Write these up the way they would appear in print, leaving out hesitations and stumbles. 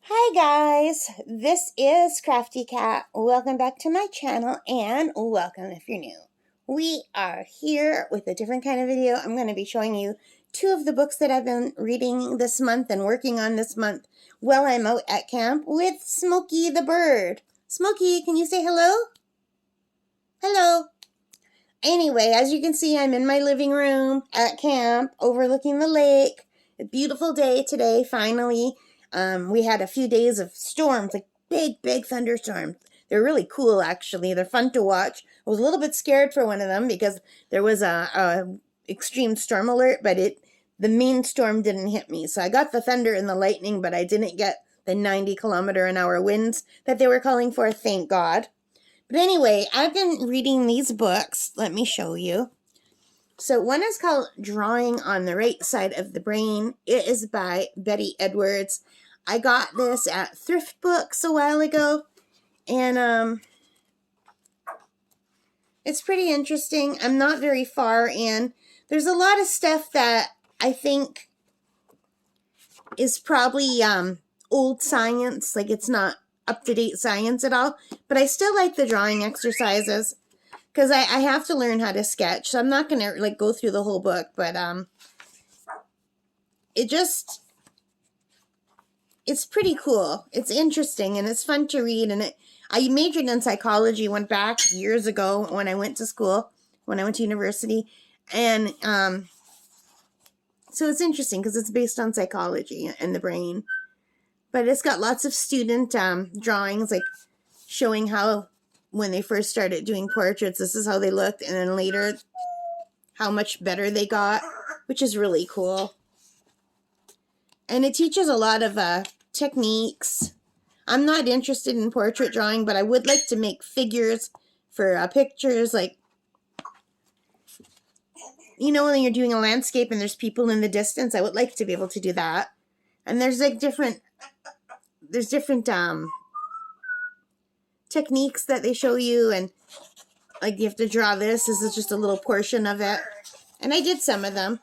Hi guys, this is Crafty Cat. Welcome back to my channel and welcome if you're new. We are here with a different kind of video. I'm going to be showing you two of the books that I've been reading this month and working on this month while I'm out at camp with Smokey the bird. Smokey, can you say hello? Hello. Anyway, as you can see, I'm in my living room at camp overlooking the lake. A beautiful day today, finally. We had a few days of storms, like big thunderstorms. They're really cool, actually. They're fun to watch. I was a little bit scared for one of them because there was a extreme storm alert, but the main storm didn't hit me. So I got the thunder and the lightning, but I didn't get the 90-kilometer-an-hour winds that they were calling for, thank God. But anyway, I've been reading these books. Let me show you. So one is called Drawing on the Right Side of the Brain. It is by Betty Edwards. I got this at Thrift Books a while ago. And it's pretty interesting. I'm not very far in. There's a lot of stuff that I think is probably old science. Like it's not up-to-date science at all. But I still like the drawing exercises. Because I have to learn how to sketch, so I'm not going to like go through the whole book, but it's pretty cool. It's interesting, and it's fun to read, and I majored in psychology, went back years ago when I went to school, when I went to university, and so it's interesting because it's based on psychology and the brain, but it's got lots of student drawings, like showing how when they first started doing portraits, this is how they looked, and then later how much better they got, which is really cool. And it teaches a lot of techniques. I'm not interested in portrait drawing, but I would like to make figures for pictures, like, you know, when you're doing a landscape and there's people in the distance, I would like to be able to do that. And there's like different techniques that they show you, and like you have to draw this. This is just a little portion of it, and I did some of them.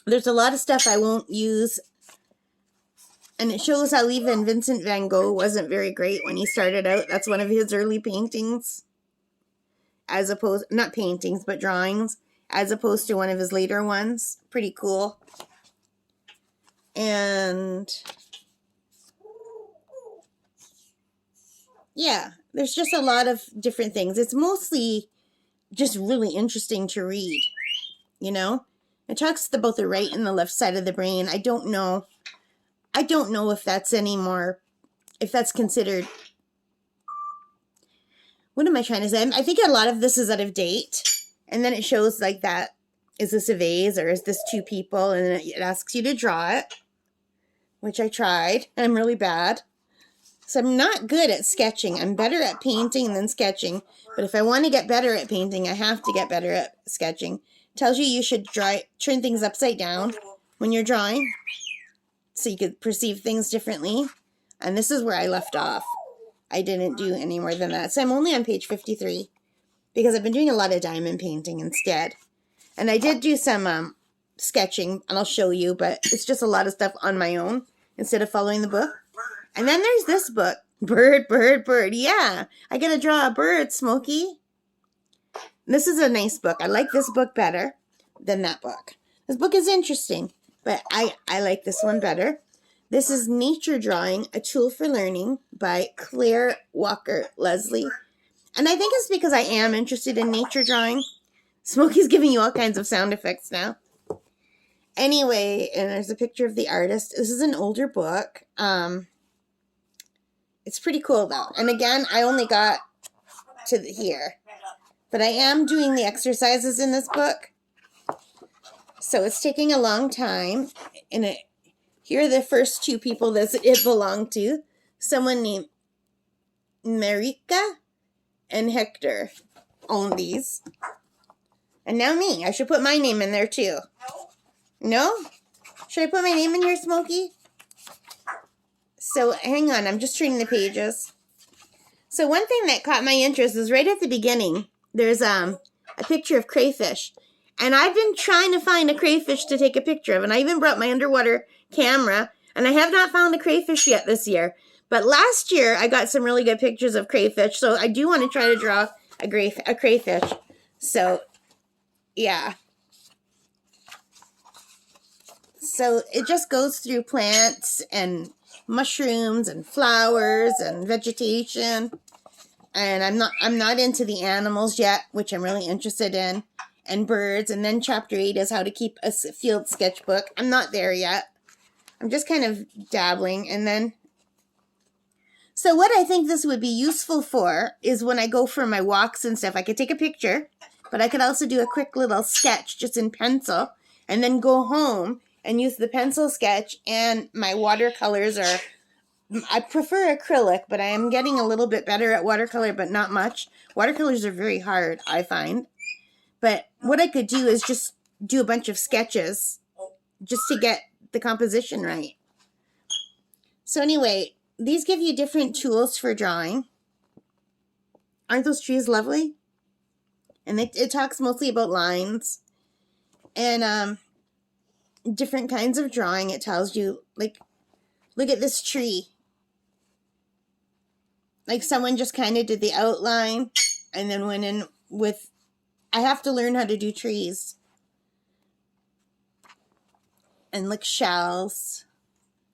There's a lot of stuff I won't use, and it shows how even Vincent van Gogh wasn't very great when he started out. That's one of his early paintings, as opposed, not paintings, but drawings, as opposed to one of his later ones. Pretty cool. And yeah, there's just a lot of different things. It's mostly just really interesting to read, you know? It talks about the right and the left side of the brain. I don't know if that's anymore, if that's considered, what am I trying to say? I think a lot of this is out of date. And then it shows like that, is this a vase or is this two people? And then it asks you to draw it, which I tried. I'm really bad. So I'm not good at sketching. I'm better at painting than sketching. But if I want to get better at painting, I have to get better at sketching. It tells you should turn things upside down when you're drawing, so you could perceive things differently. And this is where I left off. I didn't do any more than that. So I'm only on page 53 because I've been doing a lot of diamond painting instead. And I did do some sketching, and I'll show you, but it's just a lot of stuff on my own instead of following the book. And then there's this book, Bird. Yeah, I gotta draw a bird, Smokey. This is a nice book. I like this book better than that book. This book is interesting, but I like this one better. This is Nature Drawing, A Tool for Learning by Claire Walker Leslie. And I think it's because I am interested in nature drawing. Smokey's giving you all kinds of sound effects now. Anyway, and there's a picture of the artist. This is an older book. It's pretty cool, though. And again, I only got to here. But I am doing the exercises in this book. So it's taking a long time. And here are the first two people that it belonged to. Someone named Marika and Hector own these. And now me. I should put my name in there, too. No? Should I put my name in here, Smokey? So hang on, I'm just turning the pages. So one thing that caught my interest is right at the beginning. There's a picture of crayfish. And I've been trying to find a crayfish to take a picture of. And I even brought my underwater camera. And I have not found a crayfish yet this year. But last year, I got some really good pictures of crayfish. So I do want to try to draw a crayfish. So, yeah. So it just goes through plants and mushrooms and flowers and vegetation. And I'm not into the animals yet, which I'm really interested in, and birds. And then chapter 8 is how to keep a field sketchbook. I'm not there yet. I'm just kind of dabbling. And then, so what I think this would be useful for is when I go for my walks and stuff, I could take a picture, but I could also do a quick little sketch just in pencil and then go home and use the pencil sketch, and my watercolors are, I prefer acrylic, but I am getting a little bit better at watercolor, but not much. Watercolors are very hard, I find. But what I could do is just do a bunch of sketches just to get the composition right. So anyway, these give you different tools for drawing. Aren't those trees lovely? And it talks mostly about lines and different kinds of drawing. It tells you, like, look at this tree. Like someone just kind of did the outline and then went in with, I have to learn how to do trees. And like shells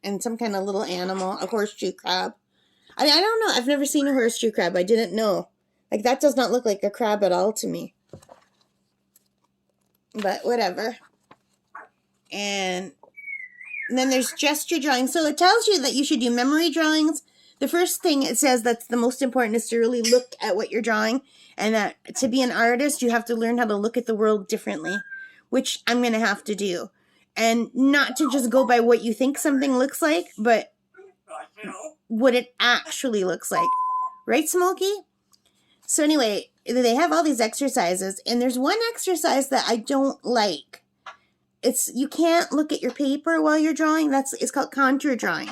and some kind of little animal, a horseshoe crab. I don't know. I've never seen a horseshoe crab. I didn't know. Like that does not look like a crab at all to me. But whatever. And then there's gesture drawing. So it tells you that you should do memory drawings. The first thing it says that's the most important is to really look at what you're drawing. And that to be an artist, you have to learn how to look at the world differently, which I'm going to have to do. And not to just go by what you think something looks like, but what it actually looks like. Right, Smokey? So anyway, they have all these exercises, and there's one exercise that I don't like. It's, you can't look at your paper while you're drawing. It's called contour drawing.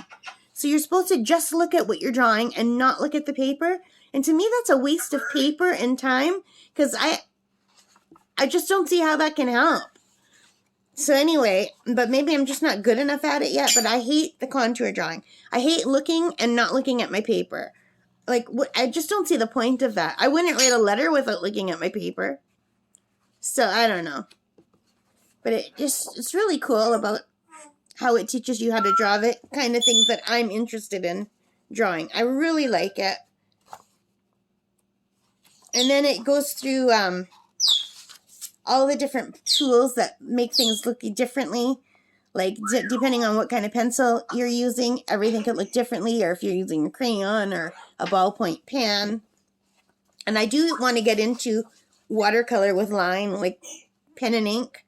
So you're supposed to just look at what you're drawing and not look at the paper. And to me, that's a waste of paper and time, because I just don't see how that can help. So anyway, but maybe I'm just not good enough at it yet, but I hate the contour drawing. I hate looking and not looking at my paper. Like, I just don't see the point of that. I wouldn't write a letter without looking at my paper. So I don't know. But it's really cool about how it teaches you how to draw the kind of things that I'm interested in drawing. I really like it. And then it goes through all the different tools that make things look differently. Like, depending on what kind of pencil you're using, everything could look differently, or if you're using a crayon or a ballpoint pen. And I do want to get into watercolor with line, like pen and ink.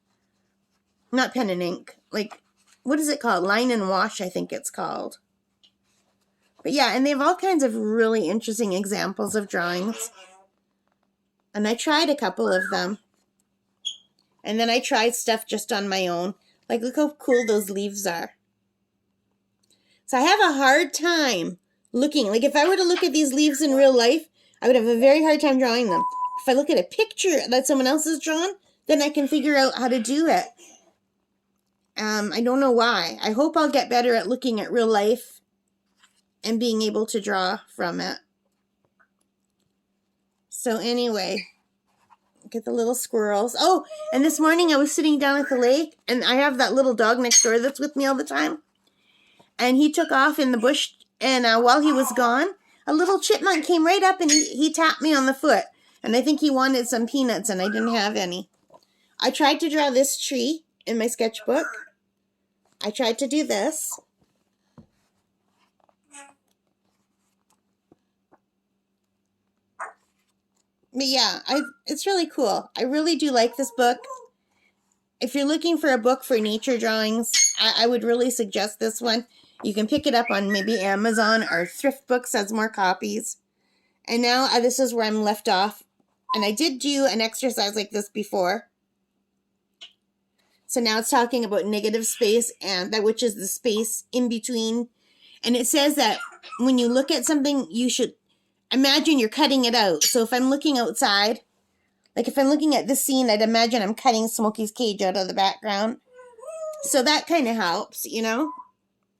Not pen and ink. Like, what is it called? Line and wash, I think it's called. But yeah, and they have all kinds of really interesting examples of drawings. And I tried a couple of them. And then I tried stuff just on my own. Like, look how cool those leaves are. So I have a hard time looking. Like, if I were to look at these leaves in real life, I would have a very hard time drawing them. If I look at a picture that someone else has drawn, then I can figure out how to do it. I don't know why. I hope I'll get better at looking at real life and being able to draw from it. So anyway, get the little squirrels. Oh, and this morning I was sitting down at the lake, and I have that little dog next door that's with me all the time. And he took off in the bush, and while he was gone, a little chipmunk came right up and he tapped me on the foot. And I think he wanted some peanuts, and I didn't have any. I tried to draw this tree in my sketchbook. I tried to do this. But yeah, it's really cool. I really do like this book. If you're looking for a book for nature drawings, I would really suggest this one. You can pick it up on maybe Amazon, or Thrift Books has more copies. And now this is where I'm left off. And I did do an exercise like this before. So now it's talking about negative space, and that which is the space in between. And it says that when you look at something, you should imagine you're cutting it out. So if I'm looking outside, like if I'm looking at this scene, I'd imagine I'm cutting Smokey's cage out of the background. So that kind of helps, you know.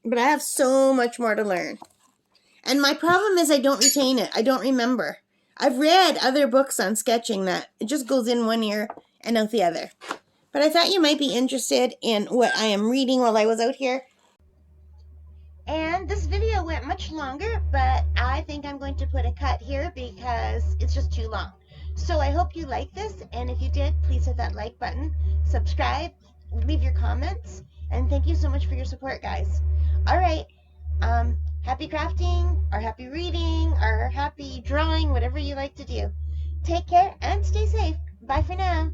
But I have so much more to learn. And my problem is I don't retain it. I don't remember. I've read other books on sketching that it just goes in one ear and out the other. But I thought you might be interested in what I am reading while I was out here. And this video went much longer, but I think I'm going to put a cut here because it's just too long. So I hope you like this, and if you did, please hit that like button, subscribe, leave your comments, and thank you so much for your support, guys. All right, happy crafting, or happy reading, or happy drawing, whatever you like to do. Take care and stay safe. Bye for now.